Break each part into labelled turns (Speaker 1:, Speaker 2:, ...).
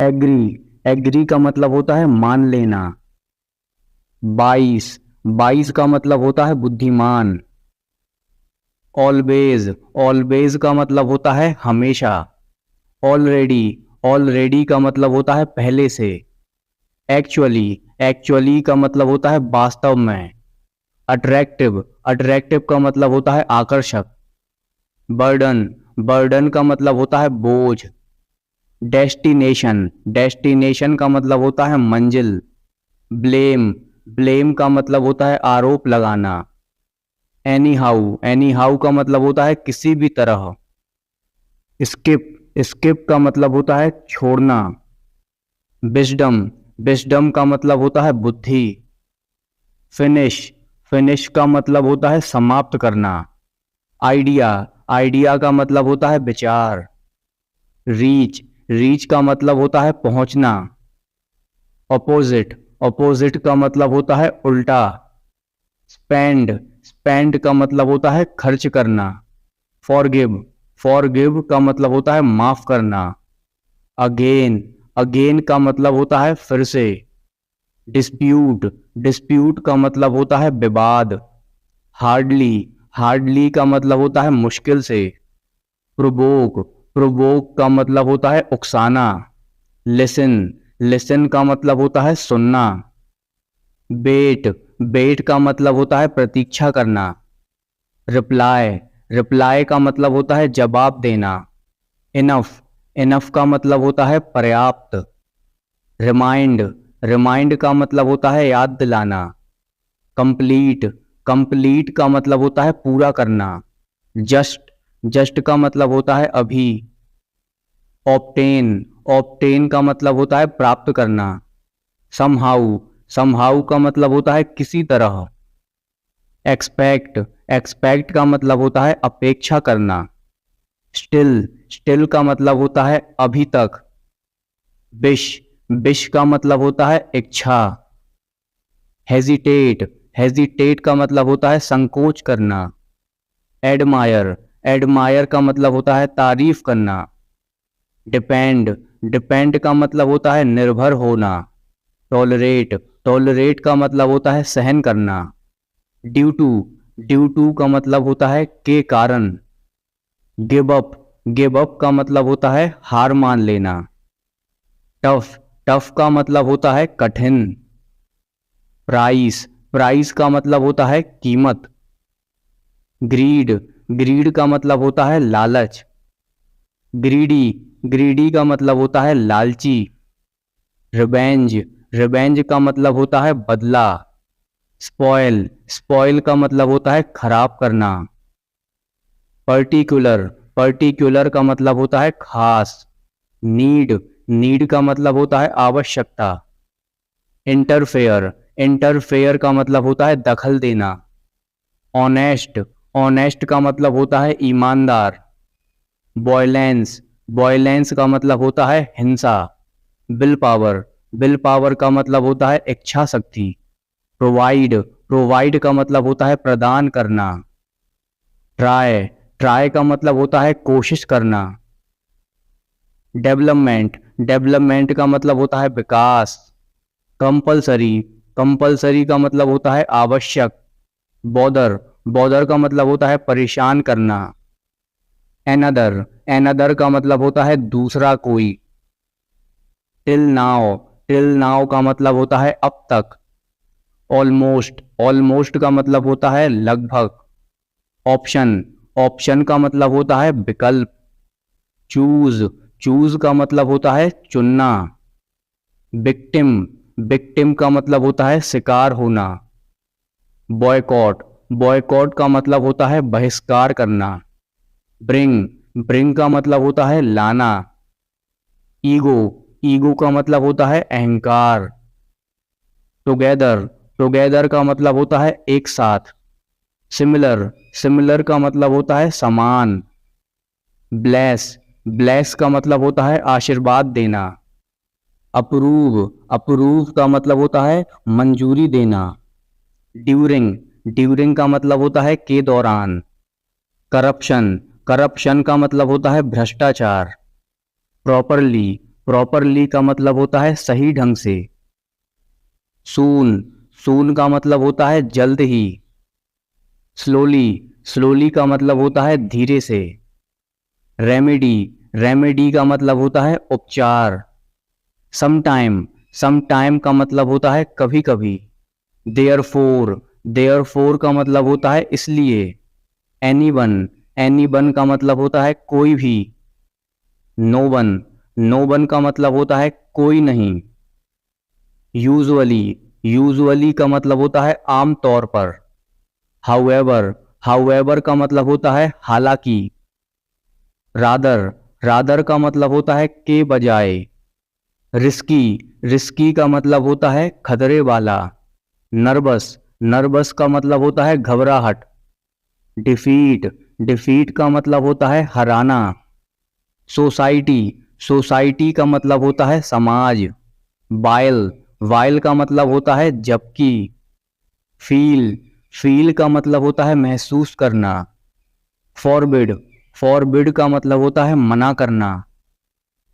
Speaker 1: Agree, agree का मतलब होता है मान लेना। 22, 22 का मतलब होता है बुद्धिमान। ऑलवेज, ऑलवेज का मतलब होता है हमेशा। ऑलरेडी, ऑलरेडी का मतलब होता है पहले से। एक्चुअली, एक्चुअली का मतलब होता है वास्तव में। अट्रैक्टिव, अट्रैक्टिव का मतलब होता है आकर्षक। बर्डन, बर्डन का मतलब होता है बोझ। डेस्टिनेशन, डेस्टिनेशन का मतलब होता है मंजिल। ब्लेम, ब्लेम का मतलब होता है आरोप लगाना। एनी हाउ, एनी हाउ का मतलब होता है किसी भी तरह। स्किप, स्किप का मतलब होता है छोड़ना। विजडम, विजडम का मतलब होता है बुद्धि। फिनिश, फिनिश का मतलब होता है समाप्त करना। आइडिया, आइडिया का मतलब होता है विचार। रीच, रीच का मतलब होता है पहुंचना। अपोजिट, अपोजिट का मतलब होता है उल्टा। स्पेंड, स्पेंड का मतलब होता है खर्च करना। फॉरगिव, फॉरगिव का मतलब होता है माफ करना। अगेन, अगेन का मतलब होता है फिर से। डिस्प्यूट, डिस्प्यूट का मतलब होता है विवाद। हार्डली, हार्डली का मतलब होता है मुश्किल से। प्रोवोक, प्रोवोक का मतलब होता है उकसाना। लिसन, लिसन का मतलब होता है सुनना। वेट, वेट का मतलब होता है प्रतीक्षा करना। रिप्लाई, रिप्लाई का मतलब होता है जवाब देना। इनफ, इनफ का मतलब होता है पर्याप्त। रिमाइंड, रिमाइंड का मतलब होता है याद दिलाना। कंप्लीट, कंप्लीट का मतलब होता है पूरा करना। जस्ट, जस्ट का मतलब होता है अभी। ऑब्टेन, ऑब्टेन का मतलब होता है प्राप्त करना। समहाउ, समहाउ का मतलब होता है किसी तरह। एक्सपेक्ट, एक्सपेक्ट का मतलब होता है अपेक्षा करना। स्टिल, स्टिल का मतलब होता है अभी तक। विश, विश का मतलब होता है इच्छा। हेजिटेट, हेजिटेट का मतलब होता है संकोच करना। एडमायर, एडमायर का मतलब होता है तारीफ करना। डिपेंड, डिपेंड का मतलब होता है निर्भर होना। टॉलरेट, टॉलरेट का मतलब होता है सहन करना। ड्यू टू, ड्यू टू का मतलब होता है के कारण। गिव अप, गिव अप का मतलब होता है हार मान लेना। टफ, टफ का मतलब होता है कठिन। प्राइस, प्राइस का मतलब होता है कीमत। ग्रीड, ग्रीड का मतलब होता है लालच। ग्रीडी, ग्रीडी का मतलब होता है लालची। रिवेंज, रिवेंज का मतलब होता है बदला। स्पॉयल, स्पॉयल का मतलब होता है खराब करना। पर्टिकुलर, पर्टिकुलर का मतलब होता है खास। नीड, नीड का मतलब होता है आवश्यकता। इंटरफेयर, इंटरफेयर का मतलब होता है दखल देना। ऑनेस्ट, ऑनेस्ट का मतलब होता है ईमानदार। वॉयलेंस, वॉयलेंस का मतलब होता है हिंसा। विल पावर, विल पावर का मतलब होता है इच्छा शक्ति। प्रोवाइड, प्रोवाइड का मतलब होता है प्रदान करना। ट्राई, ट्राई का मतलब होता है कोशिश करना। डेवलपमेंट, डेवलपमेंट का मतलब होता है विकास। कंपलसरी, कंपलसरी का मतलब होता है आवश्यक। बॉदर, बॉदर का मतलब होता है परेशान करना। एनदर, एनदर का मतलब होता है दूसरा कोई। टिल नाउ, टिल नाउ का मतलब होता है अब तक। ऑलमोस्ट, ऑलमोस्ट का मतलब होता है लगभग। ऑप्शन, ऑप्शन का मतलब होता है विकल्प। चूज, चूज का मतलब होता है चुनना। विक्टिम, विक्टिम का मतलब होता है शिकार होना। बॉयकॉट, बॉयकॉट का मतलब होता है बहिष्कार करना। ब्रिंग, ब्रिंग का मतलब होता है लाना। ईगो, ईगो का मतलब होता है अहंकार। टुगेदर, टुगेदर का मतलब होता है एक साथ। सिमिलर, सिमिलर का मतलब होता है समान। ब्लेस, ब्लेस का मतलब होता है आशीर्वाद देना। अप्रूव, अप्रूव का मतलब होता है मंजूरी देना। ड्यूरिंग, ड्यूरिंग का मतलब होता है के दौरान। करप्शन, करप्शन का मतलब होता है भ्रष्टाचार। प्रॉपरली, प्रॉपरली का मतलब होता है सही ढंग से। सून, सून का मतलब होता है जल्द ही। स्लोली, स्लोली का मतलब होता है धीरे से। रेमेडी, रेमेडी का मतलब होता है उपचार। समटाइम, समटाइम का मतलब होता है कभी कभी। देयरफॉर, देयरफॉर का मतलब होता है इसलिए। एनीवन, एनीवन का मतलब होता है कोई भी। नो वन, नो वन का मतलब होता है कोई नहीं। यूजुअली, यूजुअली का मतलब होता है आम तौर पर। हाउएवर, हाउएवर का मतलब होता है हालांकि। रादर, रादर का मतलब होता है के बजाय। रिस्की, रिस्की का मतलब होता है खतरे वाला। नर्वस, नर्वस का मतलब होता है घबराहट। डिफीट, डिफीट का मतलब होता है हराना। सोसाइटी, सोसाइटी का मतलब होता है समाज। वाइल, वाइल का मतलब होता है जबकि। फील, फील का मतलब होता है महसूस करना। फॉरबिड, फॉरबिड का मतलब होता है मना करना।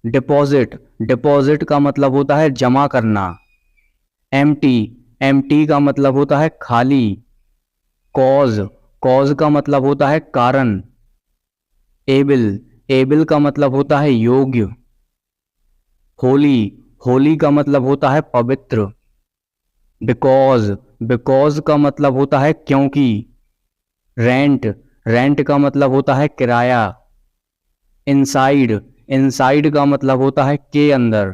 Speaker 1: डिपॉजिट, डिपॉजिट का मतलब होता है जमा करना। एम्प्टी, एम्प्टी का मतलब होता है खाली। कॉज, कॉज का मतलब होता है कारण। एबिल, एबिल का मतलब होता है योग्य। होली, होली का मतलब होता है पवित्र। बिकॉज, बिकॉज का मतलब होता है क्योंकि। रेंट, रेंट का मतलब होता है किराया। इनसाइड, इनसाइड का मतलब होता है के अंदर।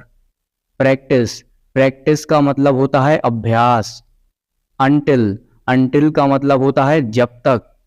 Speaker 1: प्रैक्टिस, प्रैक्टिस का मतलब होता है अभ्यास। अनटिल, अनटिल का मतलब होता है जब तक।